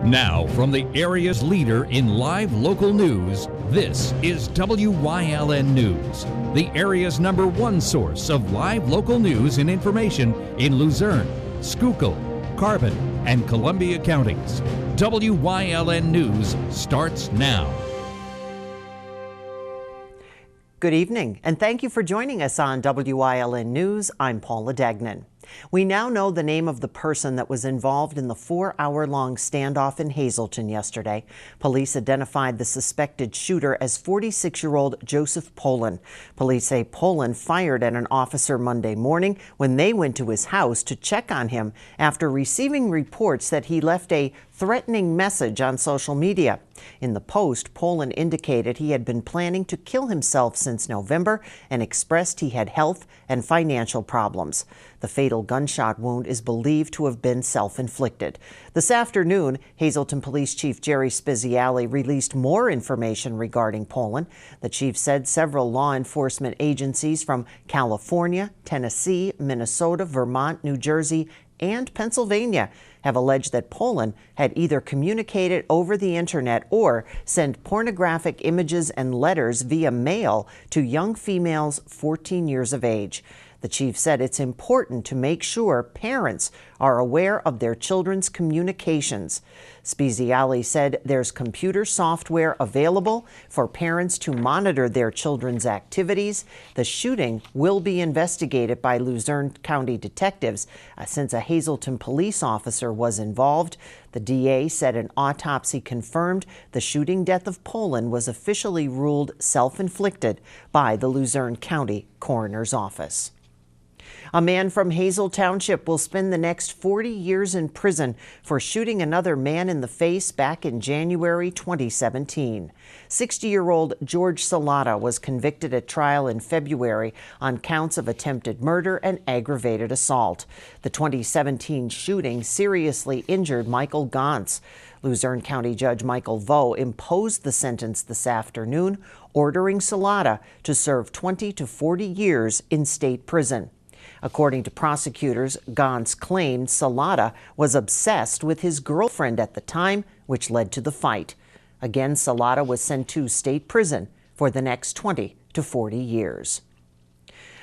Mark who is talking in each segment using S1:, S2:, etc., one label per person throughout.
S1: Now, from the area's leader in live local news, this is WYLN News, the area's #1 source of live local news and information in Luzerne, Schuylkill, Carbon, and Columbia counties. WYLN News starts now.
S2: Good evening, and thank you for joining us on WYLN News. I'm Paula Degnan. We now know the name of the person that was involved in the 4-hour-long standoff in Hazleton yesterday. Police identified the suspected shooter as 46-year-old Joseph Poland. Police say Poland fired at an officer Monday morning when they went to his house to check on him after receiving reports that he left a threatening message on social media. In the post, Poland indicated he had been planning to kill himself since November and expressed he had health and financial problems. The fatal gunshot wound is believed to have been self-inflicted. This afternoon, Hazleton Police Chief Jerry Speziale released more information regarding Poland. The chief said several law enforcement agencies from California, Tennessee, Minnesota, Vermont, New Jersey, and Pennsylvania have alleged that Poland had either communicated over the internet or sent pornographic images and letters via mail to young females 14 years of age. The chief said it's important to make sure parents are aware of their children's communications. Speziale said there's computer software available for parents to monitor their children's activities. The shooting will be investigated by Luzerne County detectives since a Hazleton police officer was involved. The DA said an autopsy confirmed the shooting death of Poland was officially ruled self-inflicted by the Luzerne County Coroner's Office. A man from Hazel Township will spend the next 40 years in prison for shooting another man in the face back in January 2017. 60-year-old George Salata was convicted at trial in February on counts of attempted murder and aggravated assault. The 2017 shooting seriously injured Michael Gantz. Luzerne County Judge Michael Vo imposed the sentence this afternoon, ordering Salata to serve 20 to 40 years in state prison. According to prosecutors, Gantz claimed Salata was obsessed with his girlfriend at the time, which led to the fight. Again, Salata was sent to state prison for the next 20 to 40 years.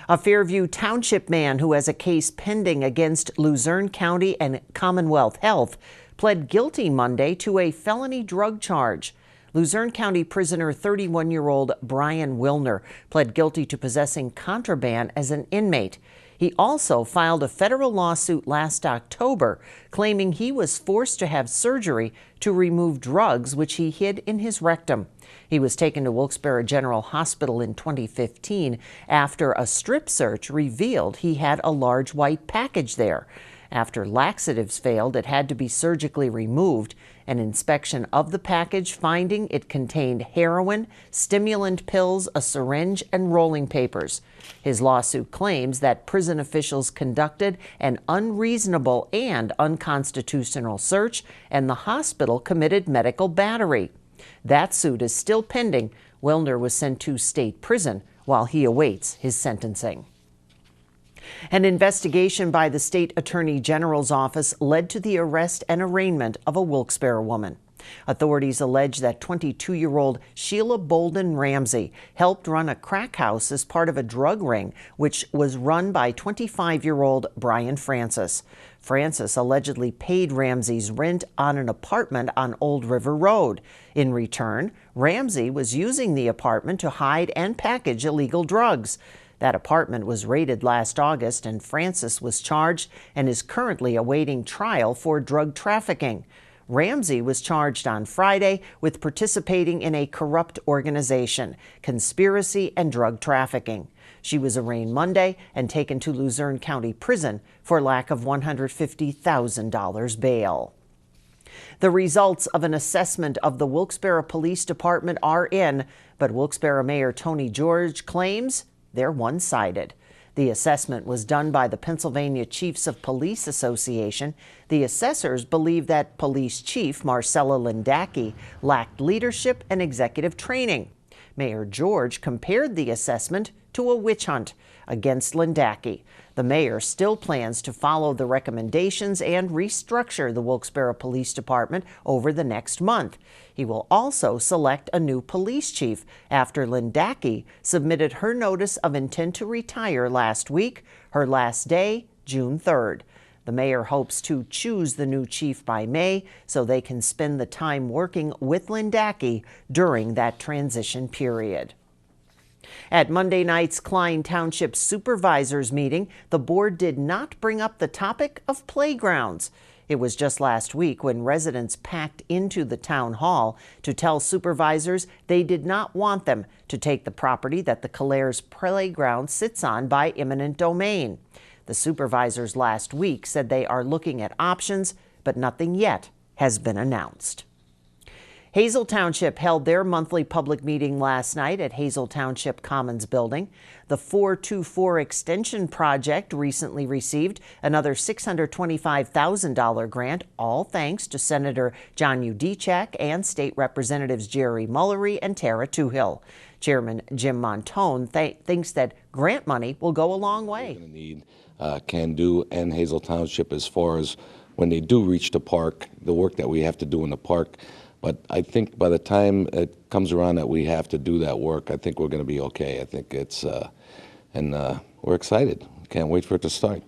S2: A Fairview Township man who has a case pending against Luzerne County and Commonwealth Health pled guilty Monday to a felony drug charge. Luzerne County prisoner 31-year-old Brian Wylner pled guilty to possessing contraband as an inmate. He also filed a federal lawsuit last October claiming he was forced to have surgery to remove drugs which he hid in his rectum. He was taken to Wilkes-Barre General Hospital in 2015 after a strip search revealed he had a large white package there. After laxatives failed, it had to be surgically removed. An inspection of the package finding it contained heroin, stimulant pills, a syringe, and rolling papers. His lawsuit claims that prison officials conducted an unreasonable and unconstitutional search, and the hospital committed medical battery. That suit is still pending. Wylner was sent to state prison while he awaits his sentencing. An investigation by the State Attorney General's office led to the arrest and arraignment of a Wilkes-Barre woman. Authorities allege that 22-year-old Sheila Bolden Ramsey helped run a crack house as part of a drug ring, which was run by 25-year-old Brian Francis. Francis allegedly paid Ramsey's rent on an apartment on Old River Road. In return, Ramsey was using the apartment to hide and package illegal drugs. That apartment was raided last August, and Francis was charged and is currently awaiting trial for drug trafficking. Ramsey was charged on Friday with participating in a corrupt organization, conspiracy, and drug trafficking. She was arraigned Monday and taken to Luzerne County Prison for lack of $150,000 bail. The results of an assessment of the Wilkes-Barre Police Department are in, but Wilkes-Barre Mayor Tony George claims they're one-sided. The assessment was done by the Pennsylvania Chiefs of Police Association. The assessors believe that Police Chief Marcella Lindacki lacked leadership and executive training. Mayor George compared the assessment to a witch hunt against Lindaki. The mayor still plans to follow the recommendations and restructure the Wilkes-Barre Police Department over the next month. He will also select a new police chief after Lindaki submitted her notice of intent to retire last week, her last day, June 3rd. The mayor hopes to choose the new chief by May so they can spend the time working with Lindaki during that transition period. At Monday night's Klein Township Supervisors meeting, the board did not bring up the topic of playgrounds. It was just last week when residents packed into the town hall to tell supervisors they did not want them to take the property that the Calares playground sits on by eminent domain. The supervisors last week said they are looking at options, but nothing yet has been announced. Hazel Township held their monthly public meeting last night at Hazel Township Commons Building. The 424 Extension Project recently received another $625,000 grant, all thanks to Senator John Udicek and State Representatives Jerry Mullery and Tara Toohill. Chairman Jim Montone thinks that grant money will go a long way.
S3: We're going to need Can-Do and Hazel Township as far as when they do reach the park, the work that we have to do in the park. But I think by the time it comes around that we have to do that work, I think we're going to be okay. I think it's, we're excited. Can't wait for it to start.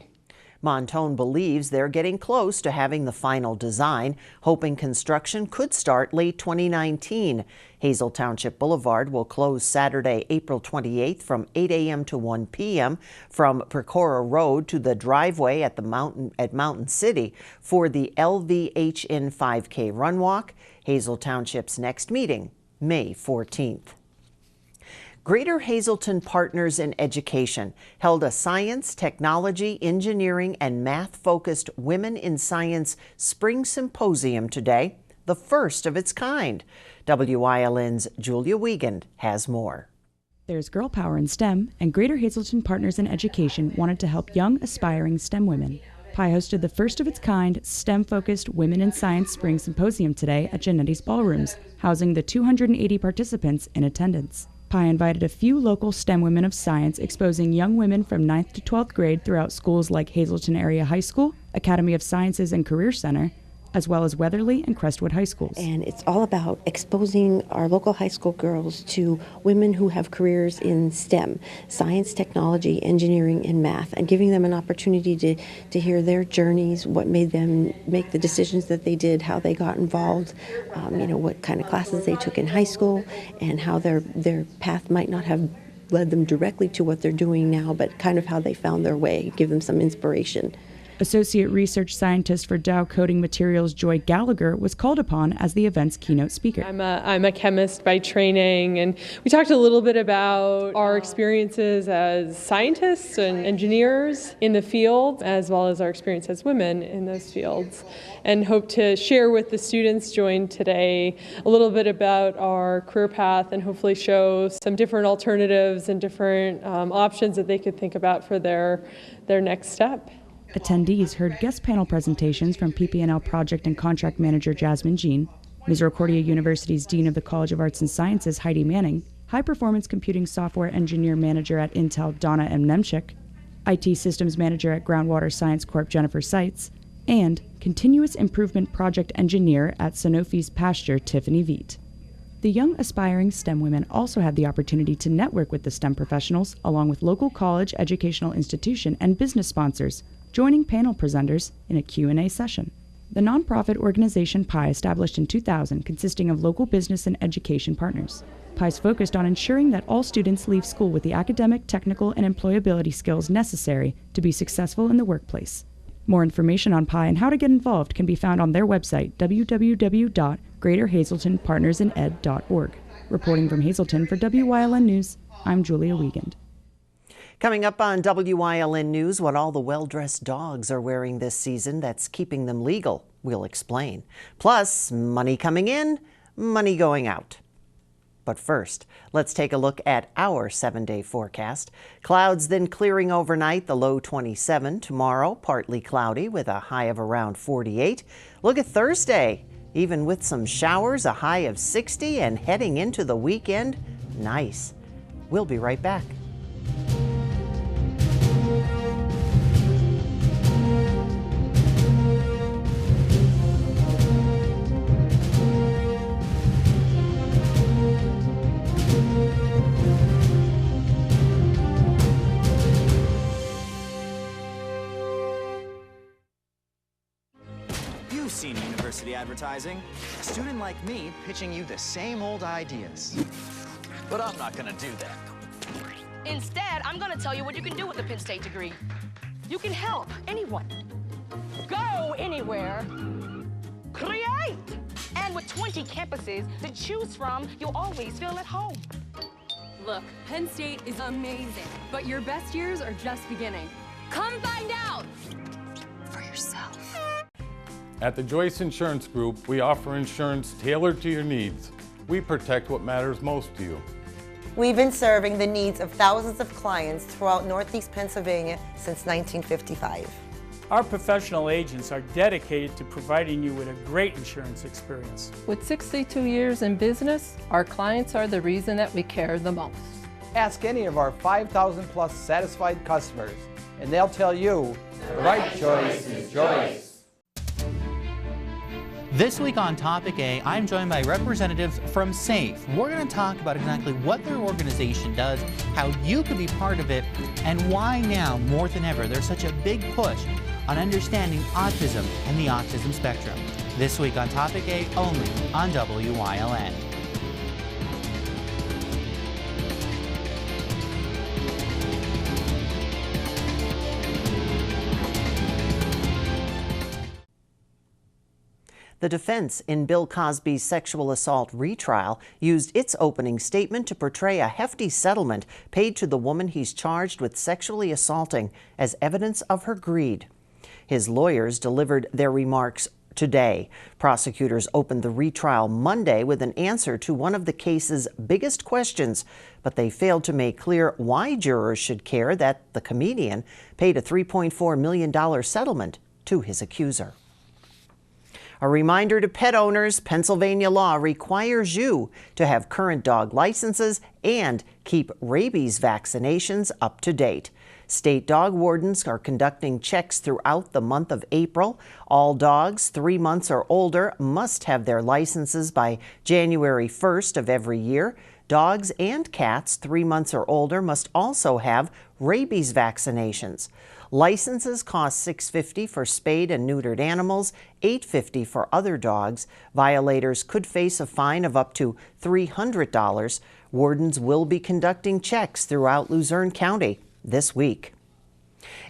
S2: Montone believes they're getting close to having the final design, hoping construction could start late 2019. Hazel Township Boulevard will close Saturday, April 28th from 8 a.m. to 1 p.m. from Pecora Road to the driveway at Mountain City for the LVHN 5K Run Walk. Hazel Township's next meeting, May 14th. Greater Hazleton Partners in Education held a science, technology, engineering, and math-focused Women in Science Spring Symposium today, the first of its kind. WYLN's Julia Wiegand has more.
S4: There's girl power in STEM, and Greater Hazleton Partners in Education wanted to help young, aspiring STEM women. PI hosted the first of its kind STEM-focused Women in Science Spring Symposium today at Genetti's Ballrooms, housing the 280 participants in attendance. PI invited a few local STEM women of science, exposing young women from 9th to 12th grade throughout schools like Hazleton Area High School, Academy of Sciences and Career Center, as well as Weatherly and Crestwood High Schools.
S5: And it's all about exposing our local high school girls to women who have careers in STEM, science, technology, engineering, and math, and giving them an opportunity to hear their journeys, what made them make the decisions that they did, how they got involved, what kind of classes they took in high school, and how their path might not have led them directly to what they're doing now, but kind of how they found their way, give them some inspiration.
S4: Associate Research Scientist for Dow Coating Materials Joy Gallagher was called upon as the event's keynote speaker.
S6: I'm a chemist by training, and we talked a little bit about our experiences as scientists and engineers in the field, as well as our experience as women in those fields, and hope to share with the students joined today a little bit about our career path and hopefully show some different alternatives and different options that they could think about for their next step.
S4: Attendees heard guest panel presentations from PP&L Project and Contract Manager Jasmine Jean, Misericordia University's Dean of the College of Arts and Sciences Heidi Manning, High Performance Computing Software Engineer Manager at Intel Donna M. Nemchik, IT Systems Manager at Groundwater Science Corp Jennifer Seitz, and Continuous Improvement Project Engineer at Sanofi's Pasture Tiffany Veet. The young aspiring STEM women also had the opportunity to network with the STEM professionals, along with local college, educational institution, and business sponsors, joining panel presenters in a Q&A session. The nonprofit organization PI established in 2000, consisting of local business and education partners. PI is focused on ensuring that all students leave school with the academic, technical, and employability skills necessary to be successful in the workplace. More information on PI and how to get involved can be found on their website, www.greaterhazeltonpartnersined.org. Reporting from Hazleton for WYLN News, I'm Julia Wiegand.
S2: Coming up on WYLN News, what all the well-dressed dogs are wearing this season that's keeping them legal. We'll explain. Plus, money coming in, money going out. But first, let's take a look at our 7-day forecast. Clouds then clearing overnight, the low 27. Tomorrow, partly cloudy with a high of around 48. Look at Thursday. Even with some showers, a high of 60, and heading into the weekend, Nice. We'll be right back.
S7: You've seen university advertising. A student like me pitching you the same old ideas. But I'm not gonna do that.
S8: Instead, I'm gonna tell you what you can do with a Penn State degree. You can help anyone. Go anywhere. Create! And with 20 campuses to choose from, you'll always feel at home.
S9: Look, Penn State is amazing, but your best years are just beginning. Come find out for yourself.
S10: At the Joyce Insurance Group, we offer insurance tailored to your needs. We protect what matters most to you.
S11: We've been serving the needs of thousands of clients throughout Northeast Pennsylvania since 1955.
S12: Our professional agents are dedicated to providing you with a great insurance experience.
S13: With 62 years in business, our clients are the reason that we care the most.
S14: Ask any of our 5,000 plus satisfied customers, and they'll tell you the right choice is Joyce.
S15: This week on Topic A, I'm joined by representatives from SAFE. We're going to talk about exactly what their organization does, how you can be part of it, and why now, more than ever, there's such a big push on understanding autism and the autism spectrum. This week on Topic A, only on WYLN.
S2: The defense in Bill Cosby's sexual assault retrial used its opening statement to portray a hefty settlement paid to the woman he's charged with sexually assaulting as evidence of her greed. His lawyers delivered their remarks today. Prosecutors opened the retrial Monday with an answer to one of the case's biggest questions, but they failed to make clear why jurors should care that the comedian paid a $3.4 million settlement to his accuser. A reminder to pet owners, Pennsylvania law requires you to have current dog licenses and keep rabies vaccinations up to date. State dog wardens are conducting checks throughout the month of April. All dogs 3 months or older must have their licenses by January 1st of every year. Dogs and cats 3 months or older must also have rabies vaccinations. Licenses cost $6.50 for spayed and neutered animals, $8.50 for other dogs. Violators could face a fine of up to $300. Wardens will be conducting checks throughout Luzerne County this week.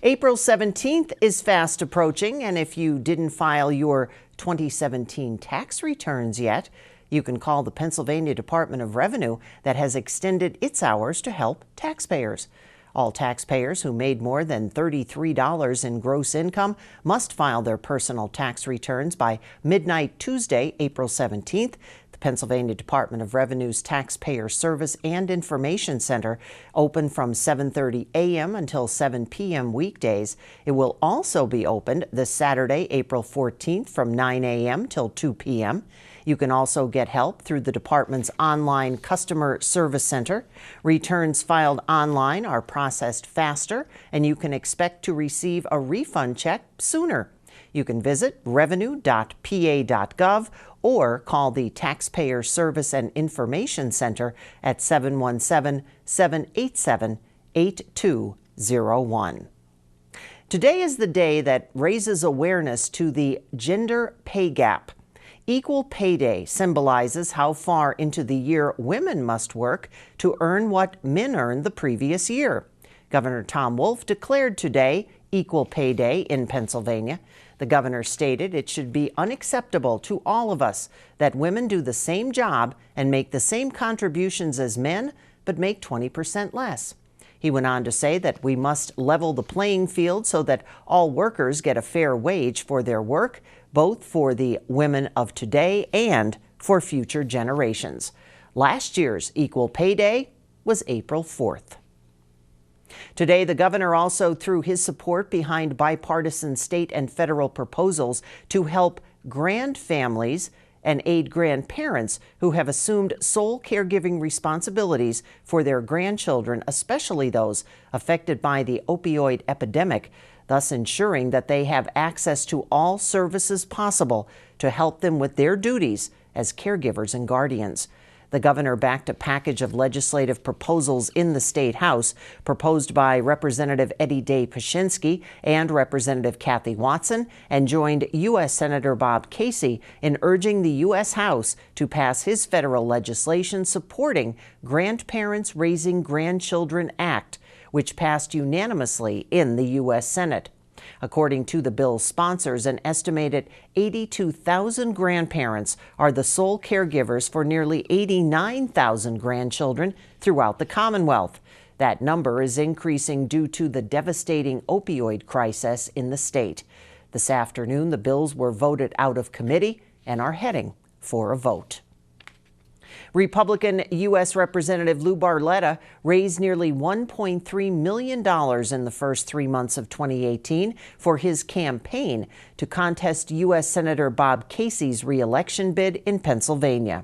S2: April 17th is fast approaching, and if you didn't file your 2017 tax returns yet, you can call the Pennsylvania Department of Revenue that has extended its hours to help taxpayers. All taxpayers who made more than $33 in gross income must file their personal tax returns by midnight Tuesday, April 17th. The Pennsylvania Department of Revenue's Taxpayer Service and Information Center open from 7:30 a.m. until 7 p.m. weekdays. It will also be opened this Saturday, April 14th from 9 a.m. till 2 p.m. You can also get help through the department's online customer service center. Returns filed online are processed faster, and you can expect to receive a refund check sooner. You can visit revenue.pa.gov or call the Taxpayer Service and Information Center at 717-787-8201. Today is the day that raises awareness to the gender pay gap. Equal Pay Day symbolizes how far into the year women must work to earn what men earned the previous year. Governor Tom Wolf declared today Equal Pay Day in Pennsylvania. The governor stated it should be unacceptable to all of us that women do the same job and make the same contributions as men, but make 20% less. He went on to say that we must level the playing field so that all workers get a fair wage for their work, both for the women of today and for future generations. Last year's Equal Pay Day was April 4th. Today, the governor also threw his support behind bipartisan state and federal proposals to help grand families and aid grandparents who have assumed sole caregiving responsibilities for their grandchildren, especially those affected by the opioid epidemic, thus ensuring that they have access to all services possible to help them with their duties as caregivers and guardians. The governor backed a package of legislative proposals in the State House, proposed by Representative Eddie Day Pashinsky and Representative Kathy Watson, and joined U.S. Senator Bob Casey in urging the U.S. House to pass his federal legislation supporting Grandparents Raising Grandchildren Act, which passed unanimously in the U.S. Senate. According to the bill's sponsors, an estimated 82,000 grandparents are the sole caregivers for nearly 89,000 grandchildren throughout the Commonwealth. That number is increasing due to the devastating opioid crisis in the state. This afternoon, the bills were voted out of committee and are heading for a vote. Republican U.S. Representative Lou Barletta raised nearly $1.3 million in the first 3 months of 2018 for his campaign to contest U.S. Senator Bob Casey's re-election bid in Pennsylvania.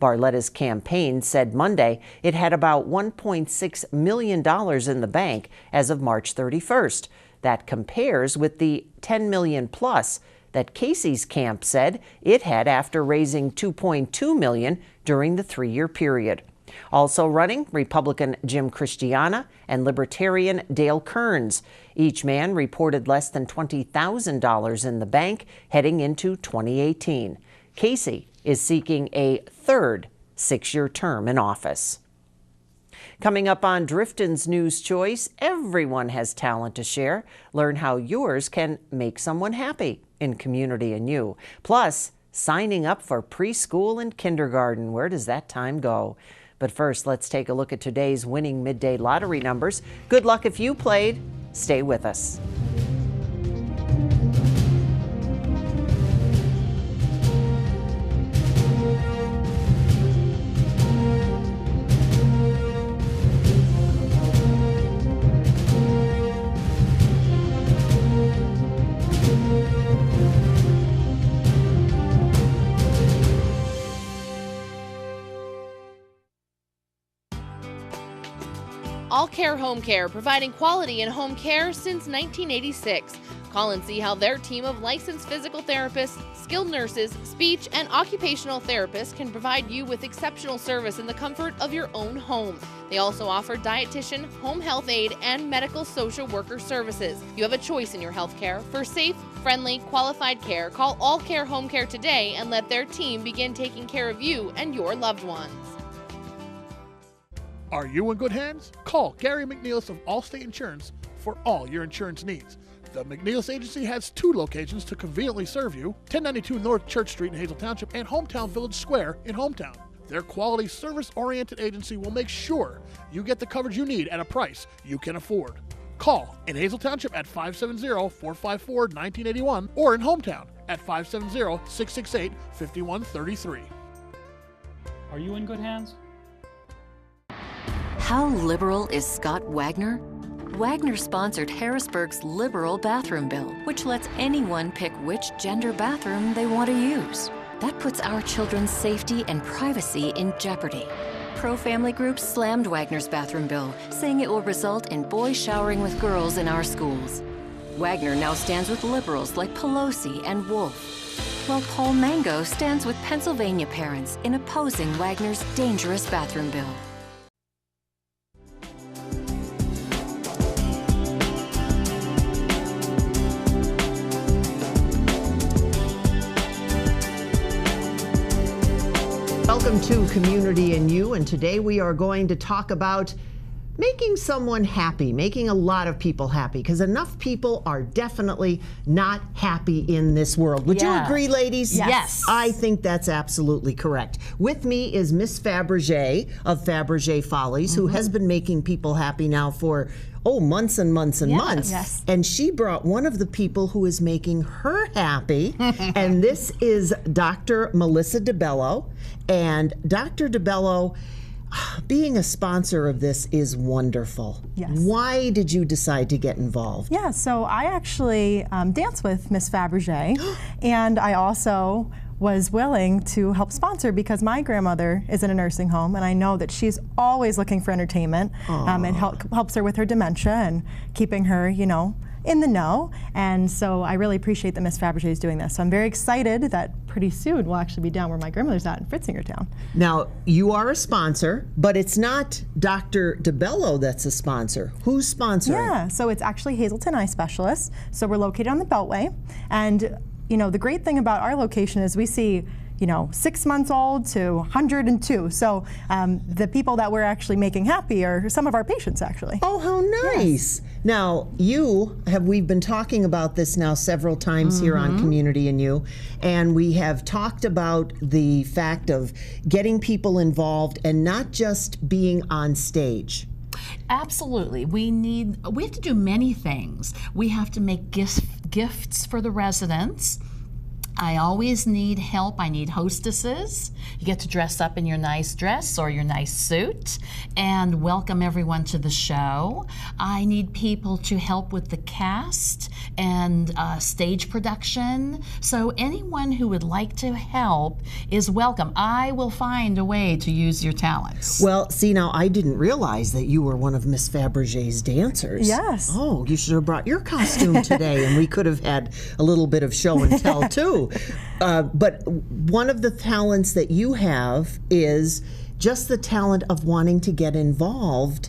S2: Barletta's campaign said Monday it had about $1.6 million in the bank as of March 31st. That compares with the $10 million plus that Casey's camp said it had after raising $2.2 million during the 3-year period. Also running, Republican Jim Christiana and Libertarian Dale Kearns. Each man reported less than $20,000 in the bank heading into 2018. Casey is seeking a third 6-year term in office. Coming up on Drifton's News Choice, everyone has talent to share. Learn how yours can make someone happy in Community and You. Plus, signing up for preschool and kindergarten. Where does that time go? But first, let's take a look at today's winning midday lottery numbers. Good luck if you played. Stay with us.
S16: All Care Home Care, providing quality in home care since 1986. Call and see how their team of licensed physical therapists, skilled nurses, speech, and occupational therapists can provide you with exceptional service in the comfort of your own home. They also offer dietitian, home health aide, and medical social worker services. You have a choice in your health care. For safe, friendly, qualified care, call All Care Home Care today and let their team begin taking care of you and your loved ones.
S17: Are you in good hands? Call Gary McNeilis of Allstate Insurance for all your insurance needs. The McNeilis Agency has 2 locations to conveniently serve you, 1092 North Church Street in Hazel Township and Hometown Village Square in Hometown. Their quality, service-oriented agency will make sure you get the coverage you need at a price you can afford. Call in Hazel Township at 570-454-1981 or in Hometown at 570-668-5133.
S12: Are you in good hands?
S18: How liberal is Scott Wagner? Wagner sponsored Harrisburg's liberal bathroom bill, which lets anyone pick which gender bathroom they want to use. That puts our children's safety and privacy in jeopardy. Pro-family groups slammed Wagner's bathroom bill, saying it will result in boys showering with girls in our schools. Wagner now stands with liberals like Pelosi and Wolf, while Paul Mango stands with Pennsylvania parents in opposing Wagner's dangerous bathroom bill.
S2: Welcome to Community and You, and today we are going to talk about making someone happy, making a lot of people happy, because enough people are definitely not happy in this world. Would you agree, ladies?
S19: Yes.
S2: I think that's absolutely correct. With me is Miss Fabergé of Fabergé Follies, who has been making people happy now for months and months and months.
S19: Yes.
S2: And she brought one of the people who is making her happy, and this is Dr. Melissa DeBello. And Dr. DeBello, being a sponsor of this is wonderful.
S19: Yes.
S2: Why did you decide to get involved?
S19: Yeah, so I actually dance with Miss Fabergé, and I also was willing to help sponsor because my grandmother is in a nursing home, and I know that she's always looking for entertainment, and helps her with her dementia and keeping her, you know, in the know. And so I really appreciate that Miss Fabergé is doing this. So I'm very excited that pretty soon we'll actually be down where my grandmother's at in Fritzingertown.
S2: Now, you are a sponsor, but it's not Dr. DeBello that's a sponsor. Who's sponsoring?
S19: Yeah, so it's actually Hazelton Eye Specialists. So we're located on the Beltway. And, you know, the great thing about our location is we see, you know, 6 months old to 102. So the people that we're actually making happy are some of our patients, actually.
S2: Oh, how nice. Yes. Now, we've been talking about this now several times here on Community and You, and we have talked about the fact of getting people involved and not just being on stage.
S20: Absolutely. We have to do many things. We have to make gifts for the residents. I always need help. I need hostesses. You get to dress up in your nice dress or your nice suit and welcome everyone to the show. I need people to help with the cast and stage production. So anyone who would like to help is welcome. I will find a way to use your talents.
S2: Well, see, now I didn't realize that you were one of Miss Fabergé's dancers.
S19: Yes.
S2: Oh, you should have brought your costume today, and we could have had a little bit of show and tell too. But one of the talents that you have is just the talent of wanting to get involved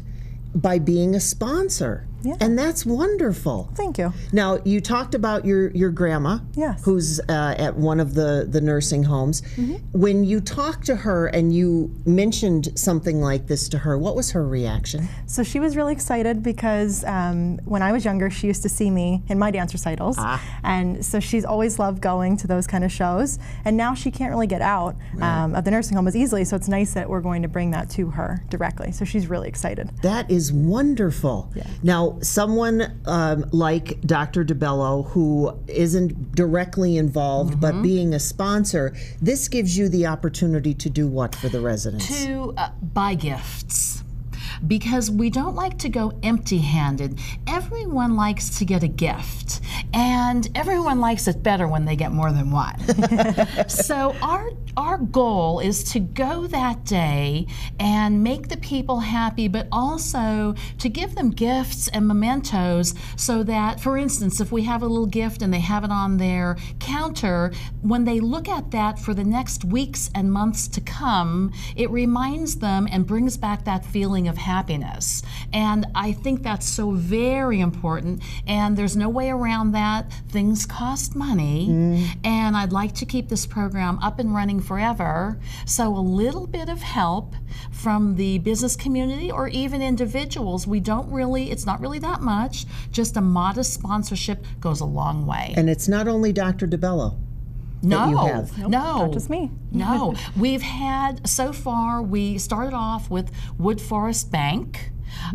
S2: by being a sponsor.
S19: Yeah.
S2: And that's wonderful.
S19: Thank you.
S2: Now, you talked about your grandma,
S19: yes,
S2: who's at one of the nursing homes. When you talked to her and you mentioned something like this to her, what was her reaction?
S19: So she was really excited because when I was younger, she used to see me in my dance recitals. And so she's always loved going to those kind of shows. And now she can't really get out of the nursing home as easily, so it's nice that we're going to bring that to her directly. So she's really excited.
S2: That is wonderful.
S19: Yeah.
S2: Now, someone like Dr. DeBello, who isn't directly involved but being a sponsor, this gives you the opportunity to do what for the residents?
S20: To buy gifts. Because we don't like to go empty-handed. Everyone likes to get a gift, and everyone likes it better when they get more than one. So our goal is to go that day and make the people happy, but also to give them gifts and mementos so that, for instance, if we have a little gift and they have it on their counter, when they look at that for the next weeks and months to come, it reminds them and brings back that feeling of happiness. And I think that's so very important, and there's no way around that. Things cost money, and I'd like to keep this program up and running forever. So a little bit of help from the business community or even individuals, it's not really that much, just a modest sponsorship goes a long way.
S2: And it's not only Dr. DeBello.
S20: No,
S2: you have.
S19: Nope,
S20: no,
S19: not just me.
S20: No, we've had, so far, we started off with Wood Forest Bank.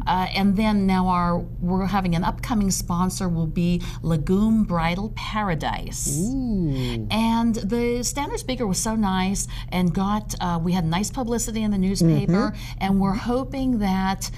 S20: And then now we're having an upcoming sponsor will be Legume Bridal Paradise.
S2: Ooh.
S20: And the standard speaker was so nice and we had nice publicity in the newspaper, and we're hoping that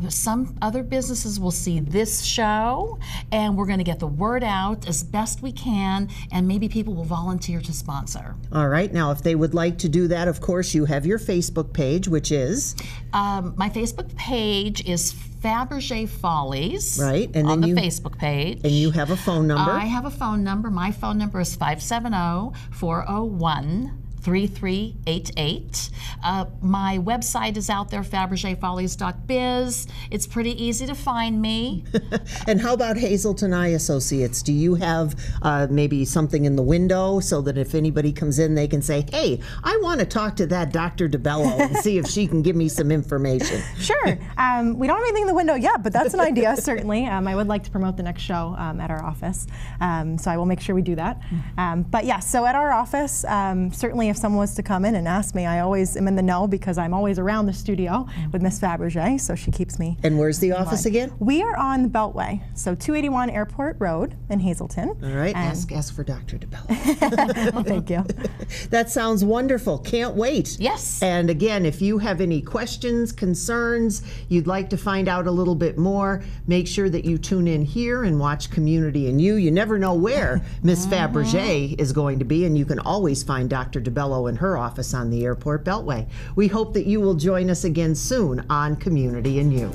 S20: some other businesses will see this show, and we're going to get the word out as best we can, and maybe people will volunteer to sponsor.
S2: All right, now if they would like to do that, of course, you have your Facebook page, which is?
S20: My Facebook page is Fabergé Follies.
S2: Right, and
S20: on
S2: then
S20: the Facebook page.
S2: And you have a phone number?
S20: I have a phone number. My phone number is 570-401-3388. My website is out there, FabergéFollies.biz. It's pretty easy to find me.
S2: And how about Hazelton Eye Associates? Do you have maybe something in the window so that if anybody comes in, they can say, hey, I want to talk to that Dr. DeBello and see if she can give me some information?
S19: Sure. We don't have anything in the window yet, but that's an idea, certainly. I would like to promote the next show at our office, so I will make sure we do that. But yeah, so at our office, certainly certainly if someone was to come in and ask me, I always am in the know because I'm always around the studio with Miss Fabergé, so she keeps me.
S2: And where's the office again?
S19: We are on the Beltway, so 281 Airport Road in Hazelton.
S2: All right, ask for Dr. DeBello.
S19: Well, thank you.
S2: That sounds wonderful. Can't wait.
S20: Yes.
S2: And again, if you have any questions, concerns, you'd like to find out a little bit more, make sure that you tune in here and watch Community and You never know where Miss Fabergé is going to be, and you can always find Dr. DeBello in her office on the Airport Beltway. We hope that you will join us again soon on Community and You.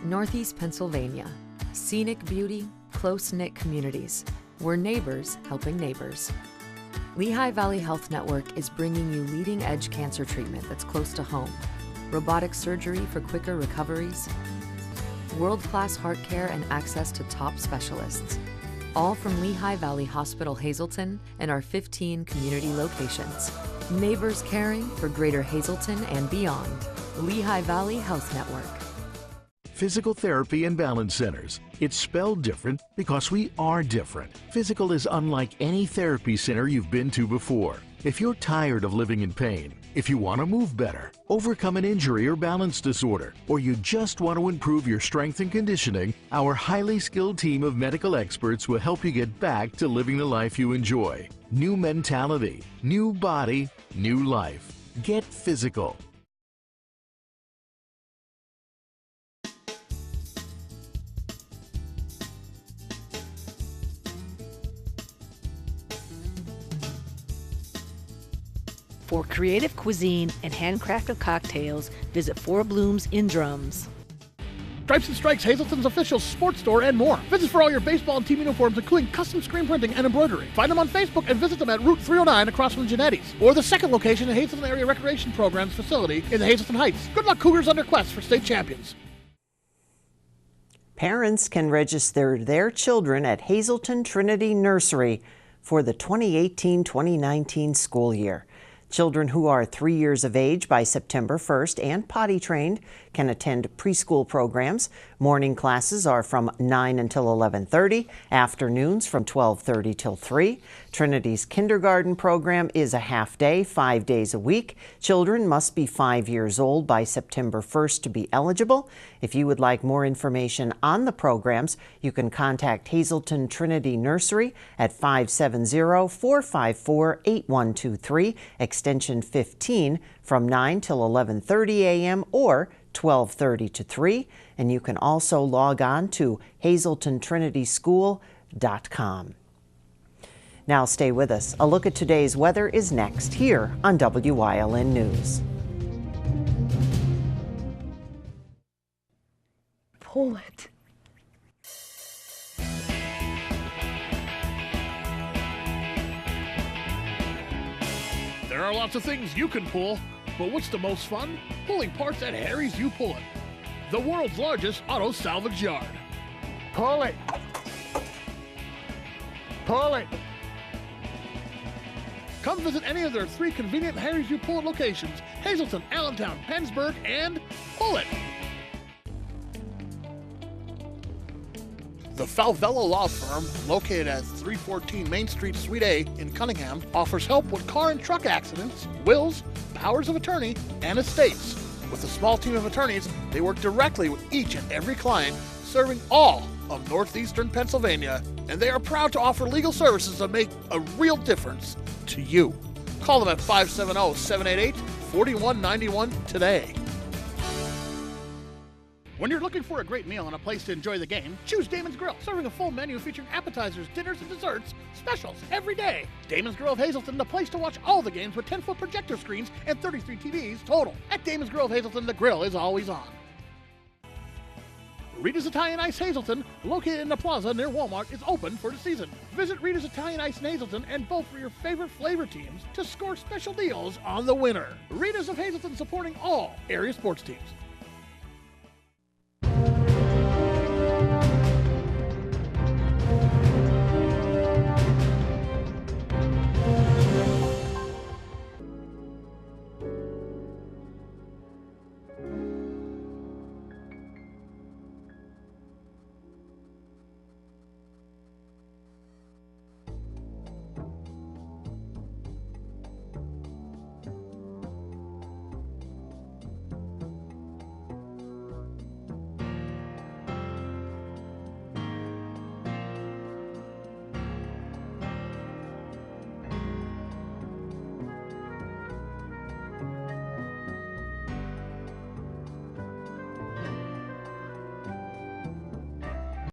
S21: Northeast Pennsylvania. Scenic beauty, close-knit communities. We're neighbors helping neighbors. Lehigh Valley Health Network is bringing you leading-edge cancer treatment that's close to home, robotic surgery for quicker recoveries, world-class heart care and access to top specialists, all from Lehigh Valley Hospital Hazelton and our 15 community locations. Neighbors caring for greater Hazelton and beyond. Lehigh Valley Health Network.
S22: Physical Therapy and Balance Centers. It's spelled different because we are different. Physical is unlike any therapy center you've been to before. If you're tired of living in pain, if you want to move better, overcome an injury or balance disorder, or you just want to improve your strength and conditioning, our highly skilled team of medical experts will help you get back to living the life you enjoy. New mentality, new body, new life. Get physical.
S23: For creative cuisine and handcrafted cocktails, visit Four Blooms in Drums.
S17: Stripes and Strikes, Hazelton's official sports store, and more. Visit for all your baseball and team uniforms, including custom screen printing and embroidery. Find them on Facebook and visit them at Route 309 across from Genetti's, or the second location in Hazelton Area Recreation Programs facility in the Hazelton Heights. Good luck, Cougars, on their quest for state champions.
S2: Parents can register their children at Hazelton Trinity Nursery for the 2018-2019 school year. Children who are 3 years of age by September 1st and potty trained can attend preschool programs. Morning classes are from 9 until 11:30, afternoons from 12:30 till 3. Trinity's kindergarten program is a half day, 5 days a week. Children must be 5 years old by September 1st to be eligible. If you would like more information on the programs, you can contact Hazelton Trinity Nursery at 570-454-8123, extension 15, from 9 till 11:30 a.m. or 12:30 to 3. And you can also log on to hazeltontrinityschool.com. Now stay with us. A look at today's weather is next here on WYLN News.
S23: Pull it.
S17: There are lots of things you can pull, but what's the most fun? Pulling parts at Harry's You Pull It, the world's largest auto salvage yard. Pull it. Pull it. Come visit any of their 3 convenient Harry's You Pull It locations: Hazelton, Allentown, Pennsburg, and Pull It. The Falvello Law Firm, located at 314 Main Street, Suite A in Cunningham, offers help with car and truck accidents, wills, powers of attorney, and estates. With a small team of attorneys, they work directly with each and every client, serving all of northeastern Pennsylvania, and they are proud to offer legal services that make a real difference to you. Call them at 570-788-4191 today. When you're looking for a great meal and a place to enjoy the game, choose Damon's Grill, serving a full menu featuring appetizers, dinners, and desserts, specials every day. Damon's Grill of Hazelton, the place to watch all the games with 10-foot projector screens and 33 TVs total. At Damon's Grill of Hazelton, the grill is always on. Rita's Italian Ice Hazelton, located in the plaza near Walmart, is open for the season. Visit Rita's Italian Ice in Hazelton and vote for your favorite flavor teams to score special deals on the winner. Rita's of Hazelton, supporting all area sports teams.